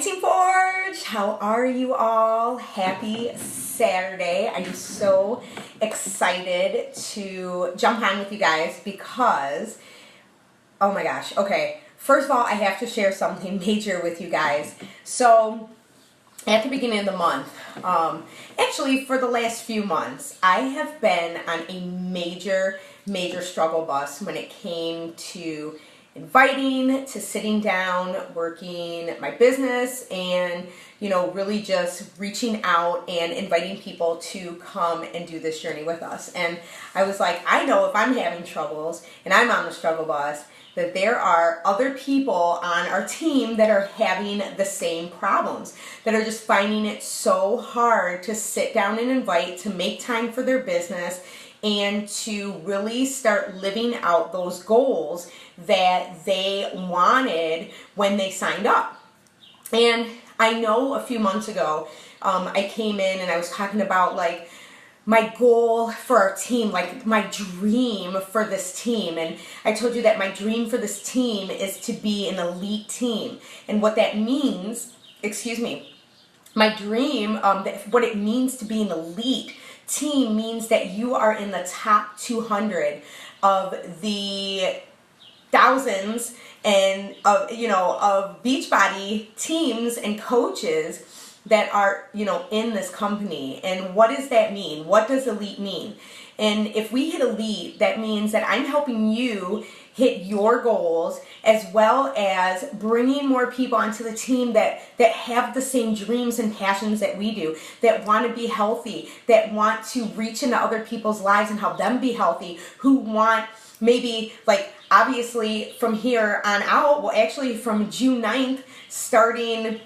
Hi Team Forge! How are you all? Happy Saturday. I'm so excited to jump on with you guys because, oh my gosh, okay. First of all, I have to share something major with you guys. So, at the beginning of the month, actually for the last few months, I have been on a major struggle bus when it came to inviting, to sitting down, working my business, and really just reaching out and inviting people to come and do this journey with us. And I was like, I know if I'm having troubles and I'm on the struggle bus, that there are other people on our team that are having the same problems, that are just finding it so hard to sit down and invite, to make time for their business, and to really start living out those goals that they wanted when they signed up. And I know a few months ago, I came in and I was talking about my goal for our team, like my dream for this team. And I told you that my dream for this team is to be an elite team. And what that means, my dream, what it means to be an elite team means that you are in the top 200 of the thousands and of Beachbody teams and coaches that are in this company. And what does that mean? What does elite mean? And if we hit elite, that means that I'm helping you hit your goals, as well as bringing more people onto the team that have the same dreams and passions that we do, that want to be healthy, that want to reach into other people's lives and help them be healthy, who want maybe obviously from here on out, well actually from June 9th, starting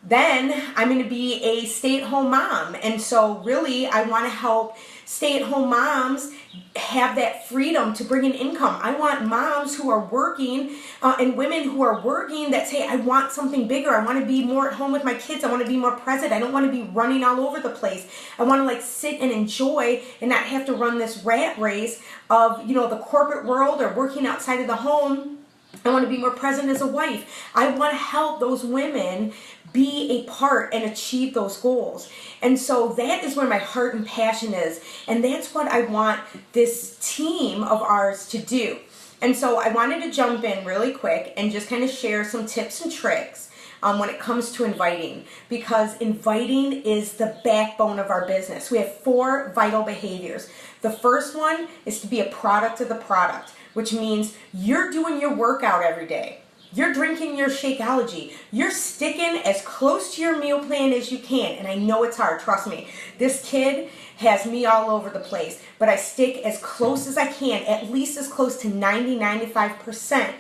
then I'm going to be a stay-at-home mom. And so really I want to help stay-at-home moms have that freedom to bring in income. I want moms who are working and women who are working that say, I want something bigger. I want to be more at home with my kids. I want to be more present. I don't want to be running all over the place. I want to sit and enjoy and not have to run this rat race of, the corporate world or working outside of the home. I want to be more present as a wife. I want to help those women be a part and achieve those goals. And so that is where my heart and passion is. And that's what I want this team of ours to do. And so I wanted to jump in really quick and just kind of share some tips and tricks when it comes to inviting, because inviting is the backbone of our business. We have 4 vital behaviors. The first one is to be a product of the product, which means you're doing your workout every day. You're drinking your Shakeology. You're sticking as close to your meal plan as you can. And I know it's hard, trust me. This kid has me all over the place, but I stick as close as I can, at least as close to 90-95%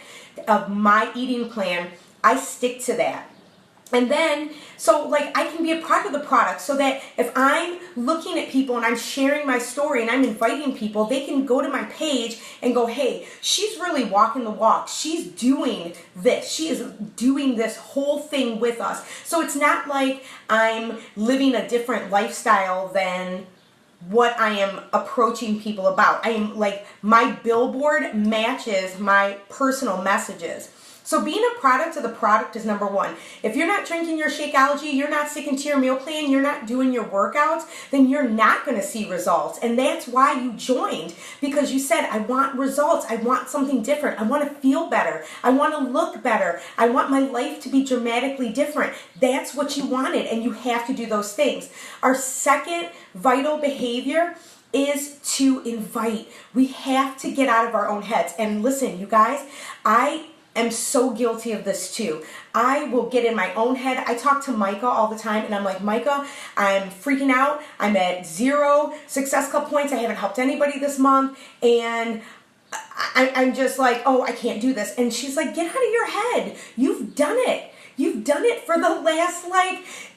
of my eating plan. I stick to that. And then, so I can be a part of the product, so that if I'm looking at people and I'm sharing my story and I'm inviting people, they can go to my page and go, hey, she's really walking the walk. She's doing this. She is doing this whole thing with us. So it's not like I'm living a different lifestyle than what I am approaching people about. I am my billboard matches my personal messages. So being a product of the product is number 1. If you're not drinking your Shakeology, you're not sticking to your meal plan, you're not doing your workouts, then you're not going to see results. And that's why you joined, because you said, I want results. I want something different. I want to feel better. I want to look better. I want my life to be dramatically different. That's what you wanted, and you have to do those things. Our second vital behavior is to invite. We have to get out of our own heads. And listen, you guys, I am so guilty of this too. I will get in my own head. I talk to Micah all the time and I'm like, Micah, I'm freaking out. I'm at 0 Success Club points. I haven't helped anybody this month. And I'm just like, oh, I can't do this. And she's like, get out of your head. You've done it. You've done it for the last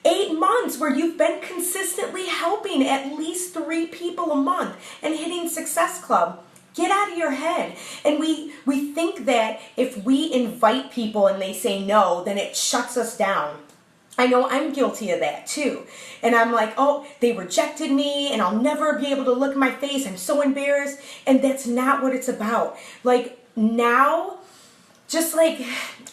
8 months, where you've been consistently helping at least 3 people a month and hitting Success Club. Get out of your head. And we think that if we invite people and they say no, then it shuts us down. I know I'm guilty of that too. And I'm like, oh, they rejected me and I'll never be able to look in my face. I'm so embarrassed. And that's not what it's about. Now just like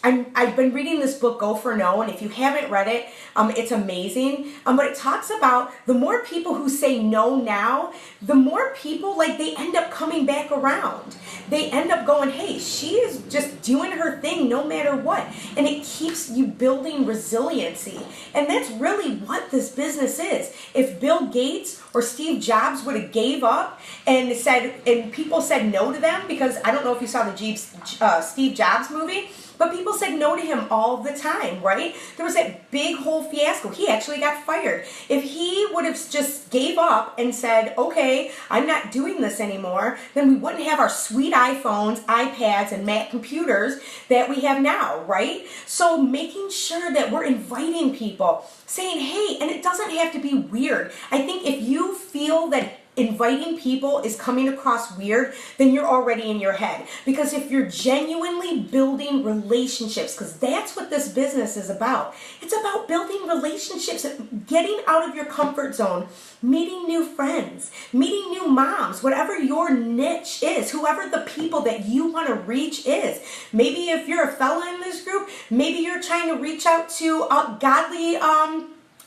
I've been reading this book, Go for No, and if you haven't read it, it's amazing. But it talks about the more people who say no now, the more people, like, they end up coming back around. They end up going, hey, she is just doing her thing no matter what. And it keeps you building resiliency. And that's really what this business is. If Bill Gates or Steve Jobs would have gave up and people said no to them, because I don't know if you saw the Steve Jobs movie, but people said no to him all the time, right? There was that big whole fiasco. He actually got fired. If he would have just gave up and said, okay, I'm not doing this anymore, then we wouldn't have our sweet iPhones, iPads, and Mac computers that we have now, right? So making sure that we're inviting people, saying, hey, and it doesn't have to be weird. I think if you feel that inviting people is coming across weird, then you're already in your head. Because if you're genuinely building relationships, because that's what this business is about. It's about building relationships, getting out of your comfort zone, meeting new friends, meeting new moms, whatever your niche is, whoever the people that you want to reach is. Maybe if you're a fella in this group, maybe you're trying to reach out to godly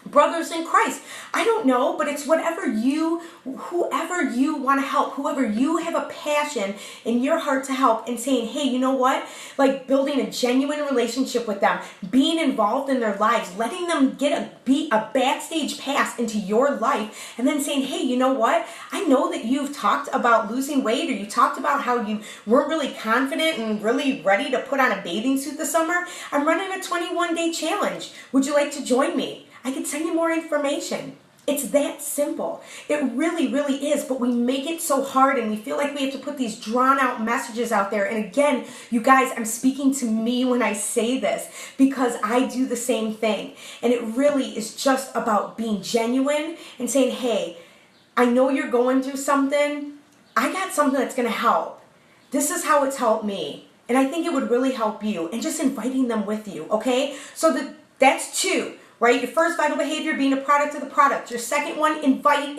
brothers in Christ. I don't know, but it's whoever you want to help, whoever you have a passion in your heart to help, and saying, hey, you know what? Like, building a genuine relationship with them, being involved in their lives, letting them get a backstage pass into your life, and then saying, hey, you know what? I know that you've talked about losing weight, or you talked about how you weren't really confident and really ready to put on a bathing suit this summer. I'm running a 21-day challenge. Would you like to join me? I can send you more information. It's that simple. It really, really is. But we make it so hard, and we feel like we have to put these drawn out messages out there. And again, you guys, I'm speaking to me when I say this, because I do the same thing. And it really is just about being genuine and saying, hey, I know you're going through something. I got something that's going to help. This is how it's helped me. And I think it would really help you. And just inviting them with you, okay? So that's two. Right? Your first vital behavior, being a product of the product. Your second one, invite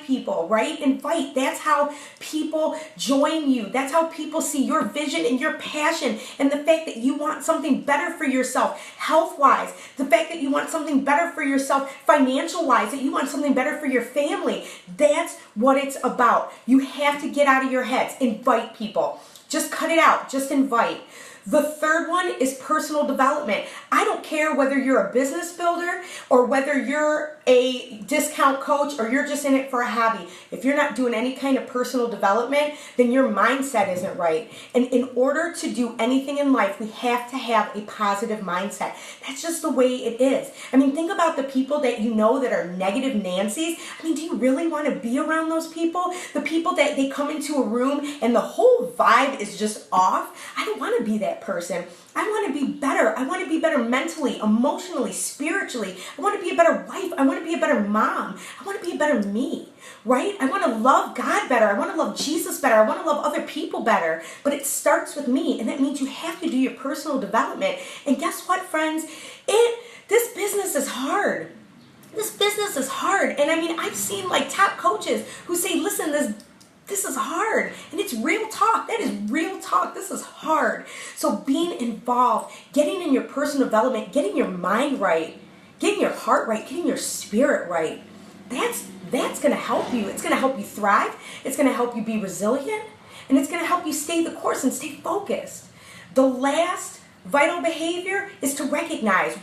people, right? Invite. That's how people join you. That's how people see your vision and your passion, and the fact that you want something better for yourself, health-wise, the fact that you want something better for yourself, financial-wise, that you want something better for your family. That's what it's about. You have to get out of your heads. Invite people. Just cut it out. Just invite. The third one is personal development. I don't care whether you're a business builder or whether you're a discount coach or you're just in it for a hobby. If you're not doing any kind of personal development, then your mindset isn't right. And in order to do anything in life, we have to have a positive mindset. That's just the way it is. I mean, think about the people that you know that are negative Nancy's. I mean, do you really want to be around those people? The people that they come into a room and the whole vibe is just off? I don't want to be that person. I want to be better. I want to be better mentally, emotionally, spiritually. I want to be a better wife. I want to be a better mom. I want to be a better me, right? I want to love God better. I want to love Jesus better. I want to love other people better. But it starts with me, and that means you have to do your personal development. And guess what, friends? This business is hard. This business is hard. And I mean, I've seen like top coaches who say, listen, this is hard, and it's real talk. That is real talk. This is hard. So being involved, getting in your personal development, getting your mind right, getting your heart right, getting your spirit right, that's going to help you. It's going to help you thrive. It's going to help you be resilient, and it's going to help you stay the course and stay focused. The last vital behavior is to recognize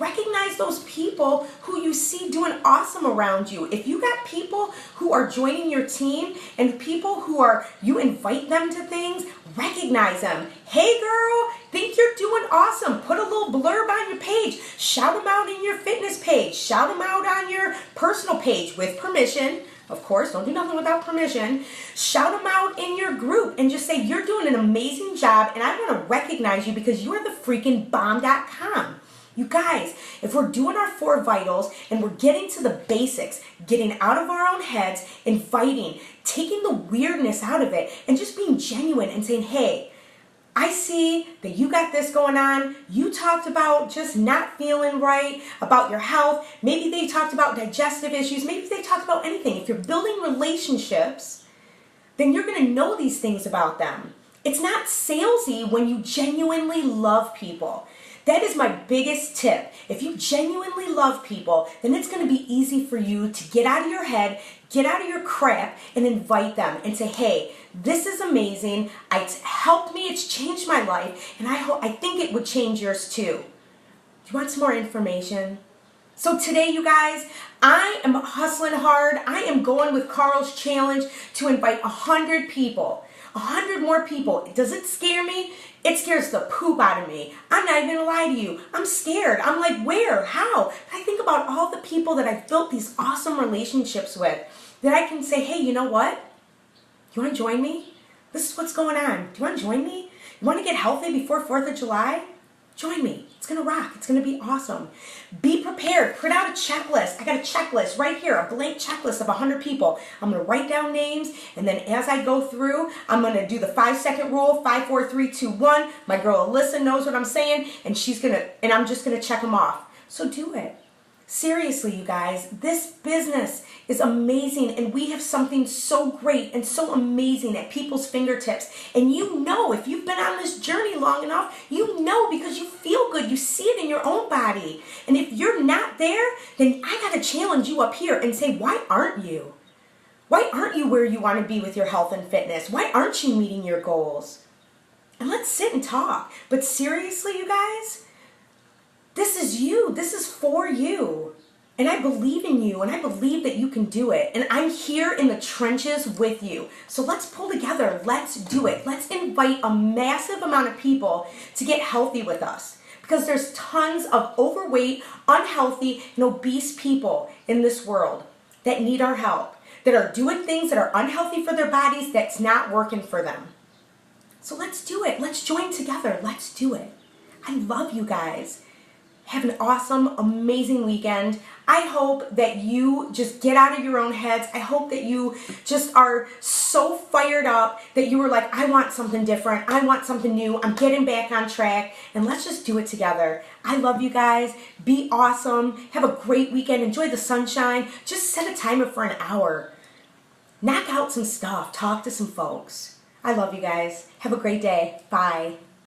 those people who you see doing awesome around you. If you got people who are joining your team and people you invite them to things, recognize them. Hey girl, think you're doing awesome. Put a little blurb on your page. Shout them out in your fitness page. Shout them out on your personal page with permission. Of course, don't do nothing without permission. Shout them out in your group and just say, you're doing an amazing job and I want to recognize you because you are the freaking bomb.com. You guys, if we're doing our 4 vitals and we're getting to the basics, getting out of our own heads, inviting, taking the weirdness out of it, and just being genuine and saying, hey, I see that you got this going on. You talked about just not feeling right, about your health. Maybe they talked about digestive issues. Maybe they talked about anything. If you're building relationships, then you're going to know these things about them. It's not salesy when you genuinely love people. That is my biggest tip. If you genuinely love people, then it's going to be easy for you to get out of your head, get out of your crap, and invite them and say, hey, this is amazing. It's helped me. It's changed my life. And I think it would change yours too. Do you want some more information? So today, you guys, I am hustling hard. I am going with Carl's challenge to invite 100 people. 100 more people. Does it scare me? It scares the poop out of me. I'm not even gonna lie to you. I'm scared. I'm like, where? How? I think about all the people that I've built these awesome relationships with that I can say, hey, you know what? You wanna join me? This is what's going on. Do you wanna join me? You wanna get healthy before 4th of July? Join me. It's going to rock. It's going to be awesome. Be prepared. Print out a checklist. I got a checklist right here, a blank checklist of 100 people. I'm going to write down names, and then as I go through, I'm going to do the 5-second rule, 5, 4, 3, 2, 1. My girl Alyssa knows what I'm saying, and I'm just going to check them off. So do it. Seriously, you guys, this business is amazing, and we have something so great and so amazing at people's fingertips. And you know, if you've been on this journey long enough, you know because you feel good, you see it in your own body. And if you're not there, then I got to challenge you up here and say, why aren't you? Why aren't you where you want to be with your health and fitness? Why aren't you meeting your goals? And let's sit and talk. But seriously, you guys, this is you. This is for you. And I believe in you, and I believe that you can do it. And I'm here in the trenches with you. So let's pull together. Let's do it. Let's invite a massive amount of people to get healthy with us. Because there's tons of overweight, unhealthy, and obese people in this world that need our help, that are doing things that are unhealthy for their bodies that's not working for them. So let's do it. Let's join together. Let's do it. I love you guys. Have an awesome, amazing weekend. I hope that you just get out of your own heads. I hope that you just are so fired up that you were like, I want something different. I want something new. I'm getting back on track. And let's just do it together. I love you guys. Be awesome. Have a great weekend. Enjoy the sunshine. Just set a timer for an hour. Knock out some stuff. Talk to some folks. I love you guys. Have a great day. Bye.